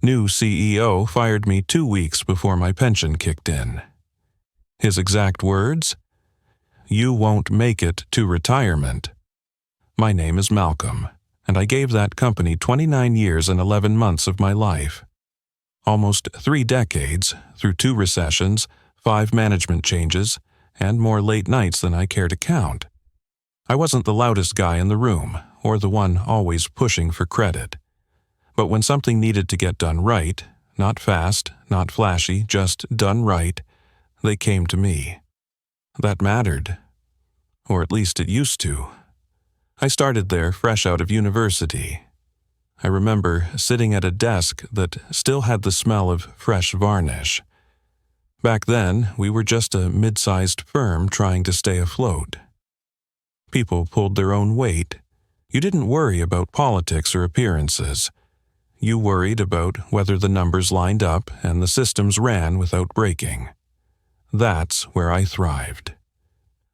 new CEO fired me 2 weeks before my pension kicked in. His exact words? "You won't make it to retirement." My name is Malcolm, and I gave that company 29 years and 11 months of my life. Almost 3 decades, through 2 recessions, 5 management changes, and more late nights than I care to count. I wasn't the loudest guy in the room, or the one always pushing for credit. But when something needed to get done right, not fast, not flashy, just done right, they came to me. That mattered. Or at least it used to. I started there fresh out of university. I remember sitting at a desk that still had the smell of fresh varnish. Back then, we were just a mid-sized firm trying to stay afloat. People pulled their own weight. You didn't worry about politics or appearances. You worried about whether the numbers lined up and the systems ran without breaking. That's where I thrived.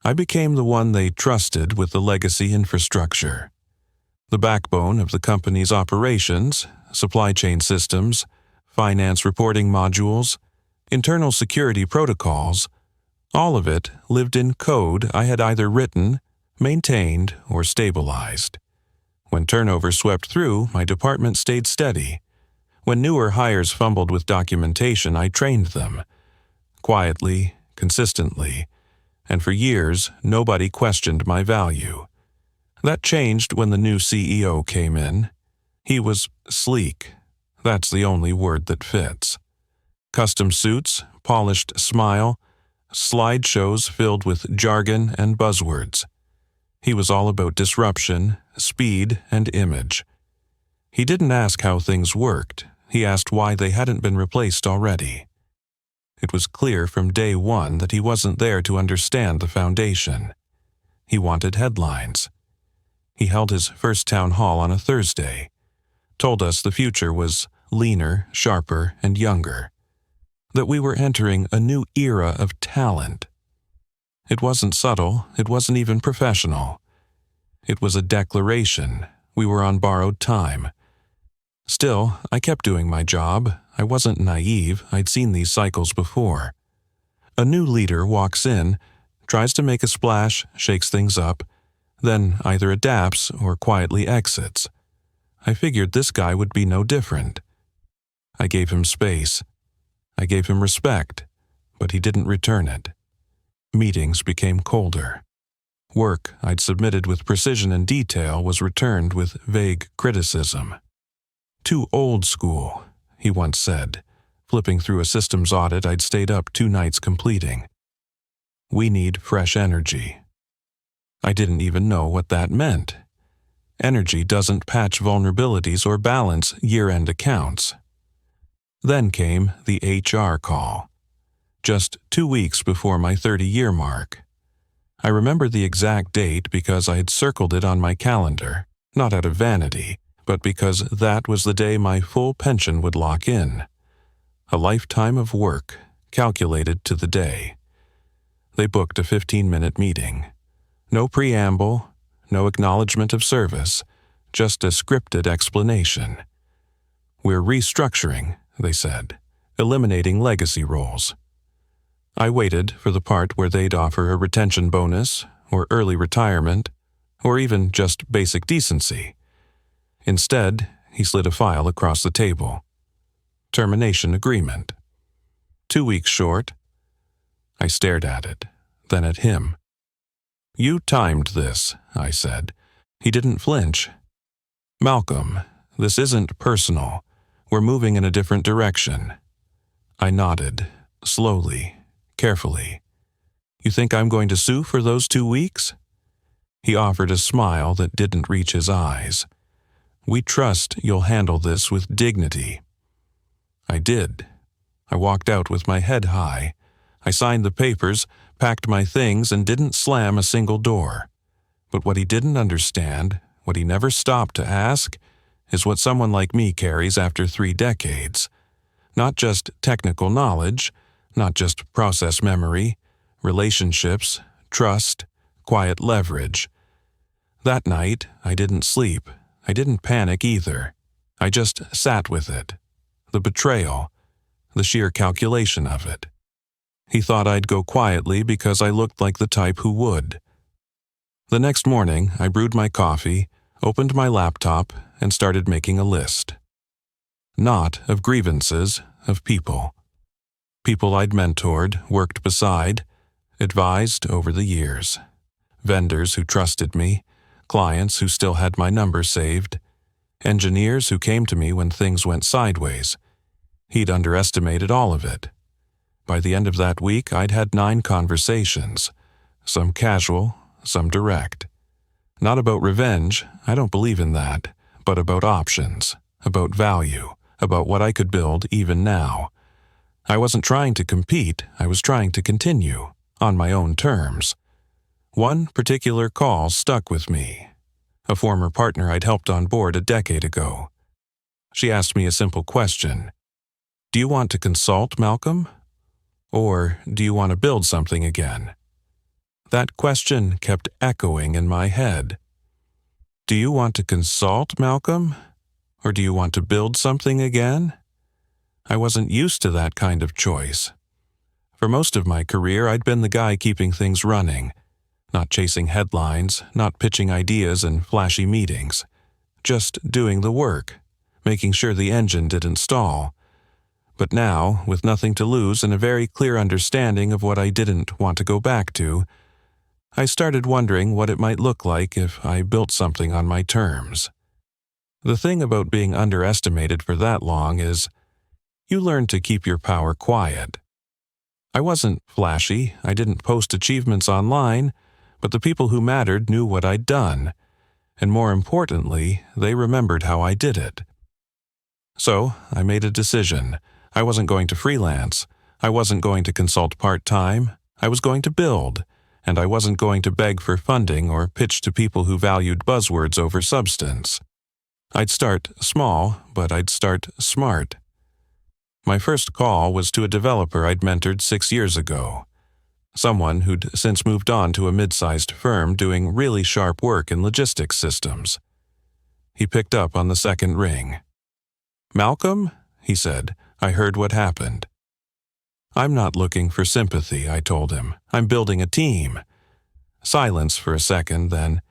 I became the one they trusted with the legacy infrastructure. The backbone of the company's operations, supply chain systems, finance reporting modules, internal security protocols, all of it lived in code I had either written, maintained, or stabilized. When turnover swept through, my department stayed steady. When newer hires fumbled with documentation, I trained them. Quietly, consistently, and for years, nobody questioned my value. That changed when the new CEO came in. He was sleek. That's the only word that fits. Custom suits, polished smile, slideshows filled with jargon and buzzwords. He was all about disruption, speed, and image. He didn't ask how things worked. He asked why they hadn't been replaced already. It was clear from day one that he wasn't there to understand the foundation. He wanted headlines. He held his first town hall on a Thursday, told us the future was leaner, sharper, and younger, that we were entering a new era of talent. It wasn't subtle, it wasn't even professional. It was a declaration. We were on borrowed time. Still, I kept doing my job. I wasn't naive. I'd seen these cycles before. A new leader walks in, tries to make a splash, shakes things up, then either adapts or quietly exits. I figured this guy would be no different. I gave him space. I gave him respect, but he didn't return it. Meetings became colder. Work I'd submitted with precision and detail was returned with vague criticism. "Too old school," he once said, flipping through a systems audit I'd stayed up 2 nights completing. "We need fresh energy." I didn't even know what that meant. Energy doesn't patch vulnerabilities or balance year-end accounts. Then came the HR call. Just 2 weeks before my 30-year mark. I remember the exact date because I had circled it on my calendar, not out of vanity, but because that was the day my full pension would lock in. A lifetime of work, calculated to the day. They booked a 15-minute meeting. No preamble, no acknowledgement of service, just a scripted explanation. "We're restructuring," they said, "eliminating legacy roles." I waited for the part where they'd offer a retention bonus, or early retirement, or even just basic decency. Instead, he slid a file across the table. Termination agreement. 2 weeks short. I stared at it, then at him. "You timed this," I said. He didn't flinch. "Malcolm, this isn't personal. We're moving in a different direction." I nodded, slowly, carefully. "You think I'm going to sue for those 2 weeks?" He offered a smile that didn't reach his eyes. "We trust you'll handle this with dignity." I did. I walked out with my head high. I signed the papers, packed my things, and didn't slam a single door. But what he didn't understand, what he never stopped to ask, is what someone like me carries after 3 decades. Not just technical knowledge, not just process memory, relationships, trust, quiet leverage. That night, I didn't sleep. I didn't panic either. I just sat with it. the betrayal, the sheer calculation of it. He thought I'd go quietly because I looked like the type who would. The next morning, I brewed my coffee, opened my laptop, and started making a list. Not of grievances, of people. People I'd mentored, worked beside, advised over the years. Vendors who trusted me, clients who still had my number saved, engineers who came to me when things went sideways. He'd underestimated all of it. By the end of that week, I'd had 9 conversations, some casual, some direct. Not about revenge, I don't believe in that, but about options, about value, about what I could build even now. I wasn't trying to compete, I was trying to continue, on my own terms. One particular call stuck with me. A former partner I'd helped on board a decade ago. She asked me a simple question. Do you want to consult, Malcolm? Or do you want to build something again? That question kept echoing in my head. Do you want to consult, Malcolm? Or do you want to build something again? I wasn't used to that kind of choice. For most of my career, I'd been the guy keeping things running, not chasing headlines, not pitching ideas in flashy meetings, just doing the work, making sure the engine didn't stall. But now, with nothing to lose and a very clear understanding of what I didn't want to go back to, I started wondering what it might look like if I built something on my terms. The thing about being underestimated for that long is you learn to keep your power quiet. I wasn't flashy, I didn't post achievements online, but the people who mattered knew what I'd done, and more importantly, they remembered how I did it. So, I made a decision. I wasn't going to freelance. I wasn't going to consult part-time. I was going to build, and I wasn't going to beg for funding or pitch to people who valued buzzwords over substance. I'd start small, but I'd start smart. My first call was to a developer I'd mentored 6 years ago, someone who'd since moved on to a mid-sized firm doing really sharp work in logistics systems. He picked up on the second ring. "Malcolm," he said, "I heard what happened." "I'm not looking for sympathy," I told him. "I'm building a team." Silence for a second, then,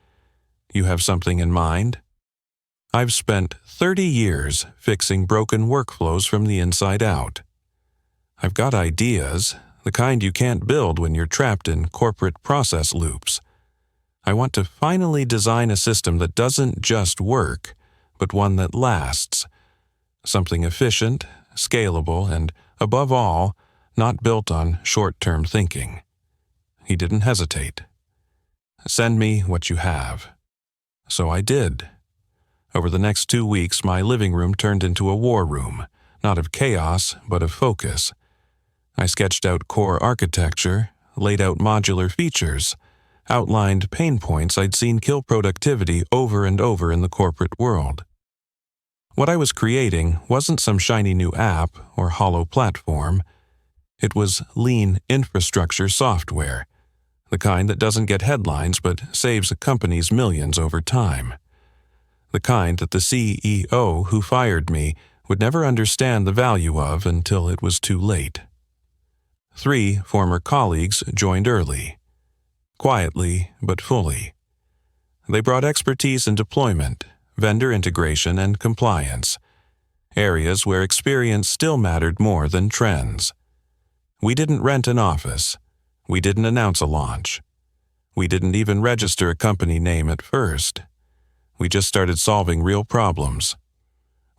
"You have something in mind?" "I've spent 30 years fixing broken workflows from the inside out. I've got ideas, the kind you can't build when you're trapped in corporate process loops. I want to finally design a system that doesn't just work, but one that lasts. Something efficient, scalable, and, above all, not built on short-term thinking." He didn't hesitate. "Send me what you have." So I did. Over the next 2 weeks, my living room turned into a war room, not of chaos, but of focus. I sketched out core architecture, laid out modular features, outlined pain points I'd seen kill productivity over and over in the corporate world. What I was creating wasn't some shiny new app or hollow platform. It was lean infrastructure software, the kind that doesn't get headlines but saves companies millions over time. The kind that the CEO who fired me would never understand the value of until it was too late. 3 former colleagues joined early. Quietly but fully. They brought expertise in deployment, vendor integration, and compliance, areas where experience still mattered more than trends. We didn't rent an office. We didn't announce a launch. We didn't even register a company name at first. We just started solving real problems.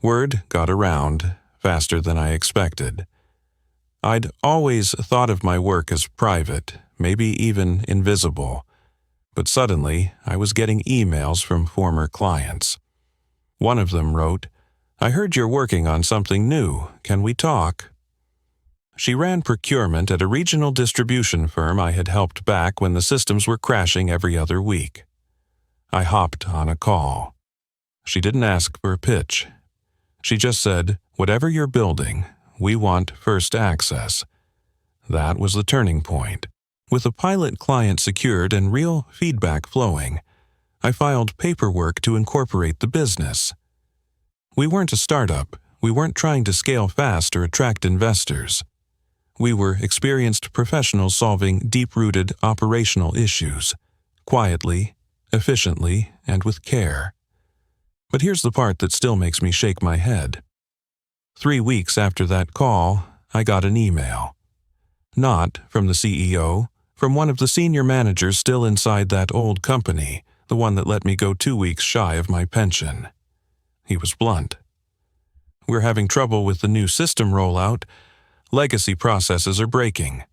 Word got around faster than I expected. I'd always thought of my work as private, maybe even invisible, but suddenly I was getting emails from former clients. One of them wrote, "I heard you're working on something new. Can we talk?" She ran procurement at a regional distribution firm I had helped back when the systems were crashing every other week. I hopped on a call. She didn't ask for a pitch. She just said, "Whatever you're building, we want first access." That was the turning point. With a pilot client secured and real feedback flowing, I filed paperwork to incorporate the business. We weren't a startup, We weren't trying to scale fast or attract investors. We were experienced professionals solving deep-rooted operational issues, quietly, efficiently, and with care. But here's the part that still makes me shake my head. 3 weeks after that call, I got an email. Not from the CEO, from one of the senior managers still inside that old company, the one that let me go 2 weeks shy of my pension. He was blunt. "We're having trouble with the new system rollout. Legacy processes are breaking.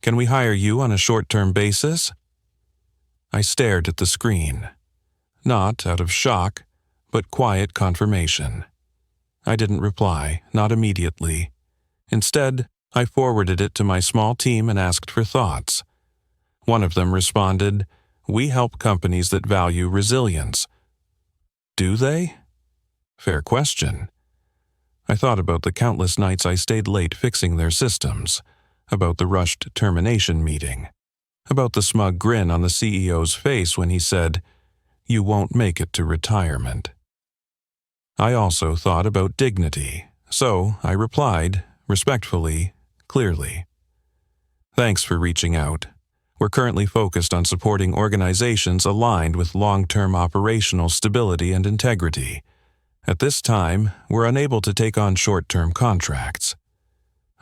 Can we hire you on a short-term basis?" I stared at the screen. Not out of shock, but quiet confirmation. I didn't reply, not immediately. Instead, I forwarded it to my small team and asked for thoughts. One of them responded, "We help companies that value resilience." Do they? Fair question. I thought about the countless nights I stayed late fixing their systems, about the rushed termination meeting, about the smug grin on the CEO's face when he said, "You won't make it to retirement." I also thought about dignity, so I replied, respectfully, clearly. "Thanks for reaching out. We're currently focused on supporting organizations aligned with long-term operational stability and integrity. At this time, we're unable to take on short-term contracts."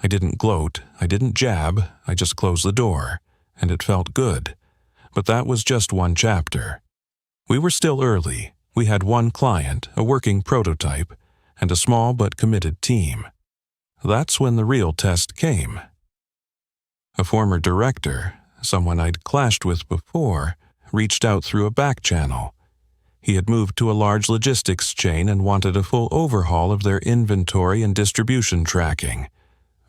I didn't gloat, I didn't jab, I just closed the door, and it felt good. But that was just one chapter. We were still early. We had one client, a working prototype, and a small but committed team. That's when the real test came. A former director, someone I'd clashed with before, reached out through a back channel. He had moved to a large logistics chain and wanted a full overhaul of their inventory and distribution tracking.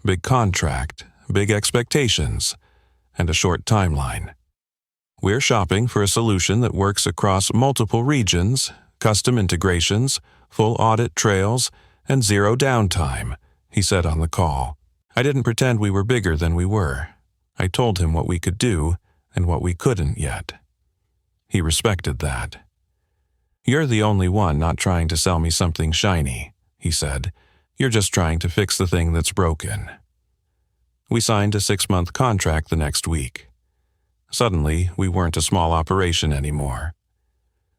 Big contract, big expectations, and a short timeline. "We're shopping for a solution that works across multiple regions, custom integrations, full audit trails, and zero downtime," he said on the call. I didn't pretend we were bigger than we were. I told him what we could do and what we couldn't yet. He respected that. "You're the only one not trying to sell me something shiny," he said. "You're just trying to fix the thing that's broken." We signed a 6-month contract the next week. Suddenly, we weren't a small operation anymore.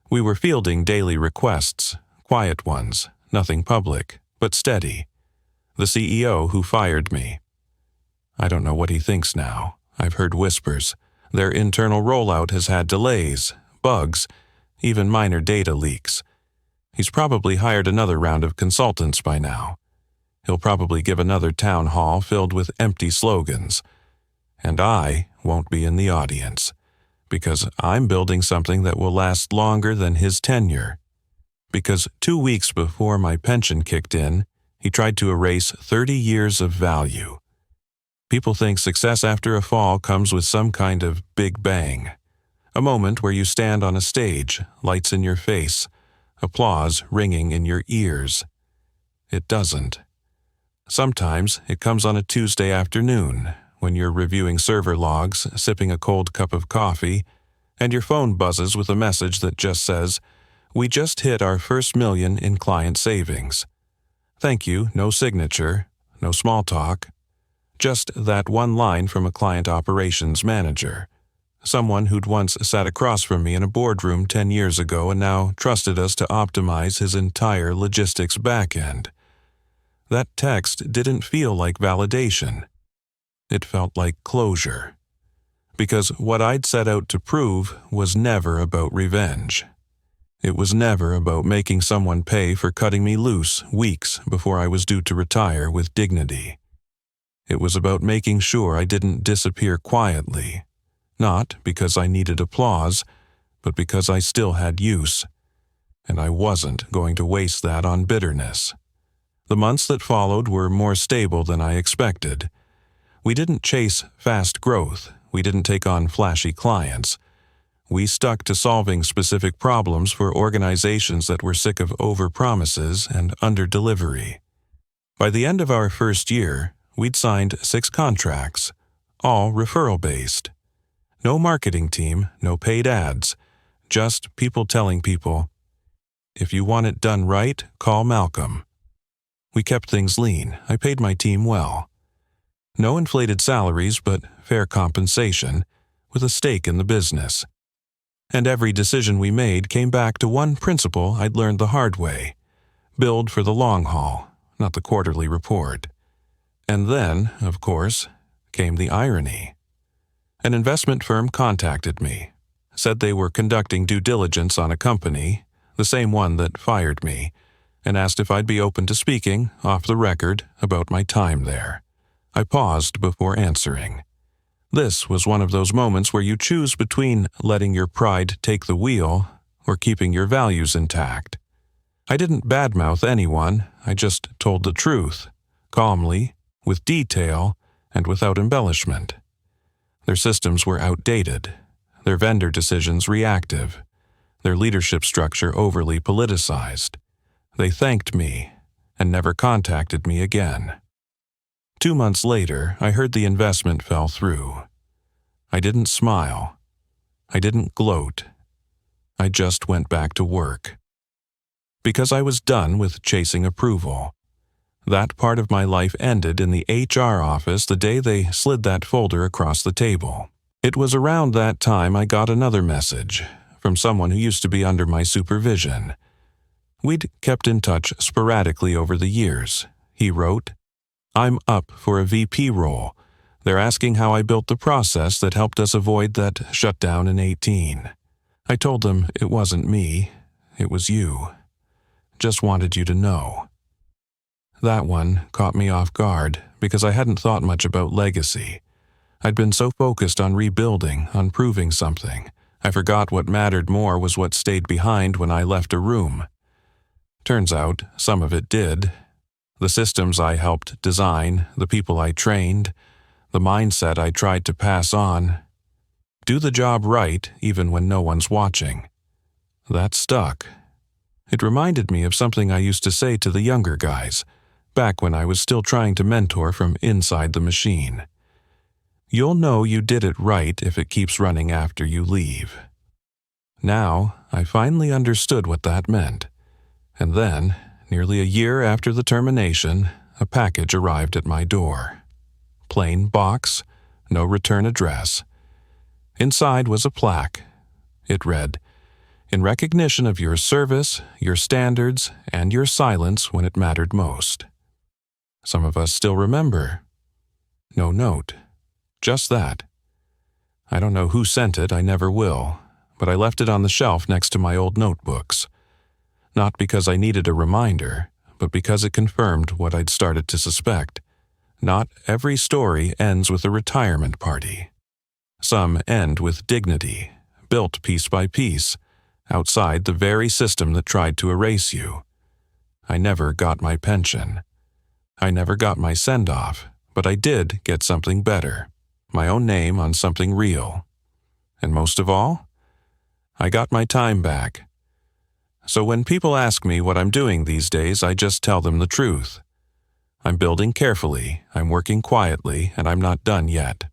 We were fielding daily requests, quiet ones, nothing public, but steady. The CEO who fired me. I don't know what he thinks now. I've heard whispers. Their internal rollout has had delays, bugs, even minor data leaks. He's probably hired another round of consultants by now. He'll probably give another town hall filled with empty slogans. And I won't be in the audience, because I'm building something that will last longer than his tenure. Because 2 weeks before my pension kicked in, he tried to erase 30 years of value. People think success after a fall comes with some kind of big bang. A moment where you stand on a stage, lights in your face, applause ringing in your ears. It doesn't. Sometimes it comes on a Tuesday afternoon, when you're reviewing server logs, sipping a cold cup of coffee, and your phone buzzes with a message that just says, "We just hit our first million in client savings." Thank you, no signature, no small talk. Just that one line from a client operations manager. Someone who'd once sat across from me in a boardroom 10 years ago and now trusted us to optimize his entire logistics backend. That text didn't feel like validation. It felt like closure. Because what I'd set out to prove was never about revenge. It was never about making someone pay for cutting me loose weeks before I was due to retire with dignity. It was about making sure I didn't disappear quietly, not because I needed applause, but because I still had use. And I wasn't going to waste that on bitterness. The months that followed were more stable than I expected. We didn't chase fast growth. We didn't take on flashy clients. We stuck to solving specific problems for organizations that were sick of overpromises and under-delivery. By the end of our first year, we'd signed 6 contracts, all referral-based. No marketing team, no paid ads, just people telling people, "If you want it done right, call Malcolm." We kept things lean. I paid my team well. No inflated salaries, but fair compensation, with a stake in the business. And every decision we made came back to one principle I'd learned the hard way: build for the long haul, not the quarterly report. And then, of course, came the irony. An investment firm contacted me, said they were conducting due diligence on a company, the same one that fired me, and asked if I'd be open to speaking, off the record, about my time there. I paused before answering. This was one of those moments where you choose between letting your pride take the wheel or keeping your values intact. I didn't badmouth anyone, I just told the truth, calmly, with detail, and without embellishment. Their systems were outdated, their vendor decisions reactive, their leadership structure overly politicized. They thanked me and never contacted me again. 2 months later, I heard the investment fell through. I didn't smile. I didn't gloat. I just went back to work. Because I was done with chasing approval. That part of my life ended in the HR office the day they slid that folder across the table. It was around that time I got another message from someone who used to be under my supervision. We'd kept in touch sporadically over the years. He wrote, "I'm up for a VP role. They're asking how I built the process that helped us avoid that shutdown in 18. I told them it wasn't me, it was you. Just wanted you to know." That one caught me off guard because I hadn't thought much about legacy. I'd been so focused on rebuilding, on proving something, I forgot what mattered more was what stayed behind when I left a room. Turns out, some of it did. The systems I helped design, the people I trained, the mindset I tried to pass on. Do the job right even when no one's watching. That stuck. It reminded me of something I used to say to the younger guys, back when I was still trying to mentor from inside the machine. You'll know you did it right if it keeps running after you leave. Now, I finally understood what that meant. And then, nearly a year after the termination, a package arrived at my door. Plain box, no return address. Inside was a plaque. It read, "In recognition of your service, your standards, and your silence when it mattered most." Some of us still remember. No note. Just that. I don't know who sent it, I never will, but I left it on the shelf next to my old notebooks. Not because I needed a reminder, but because it confirmed what I'd started to suspect. Not every story ends with a retirement party. Some end with dignity, built piece by piece, outside the very system that tried to erase you. I never got my pension. I never got my send-off, but I did get something better. My own name on something real. And most of all, I got my time back. So when people ask me what I'm doing these days, I just tell them the truth. I'm building carefully, I'm working quietly, and I'm not done yet.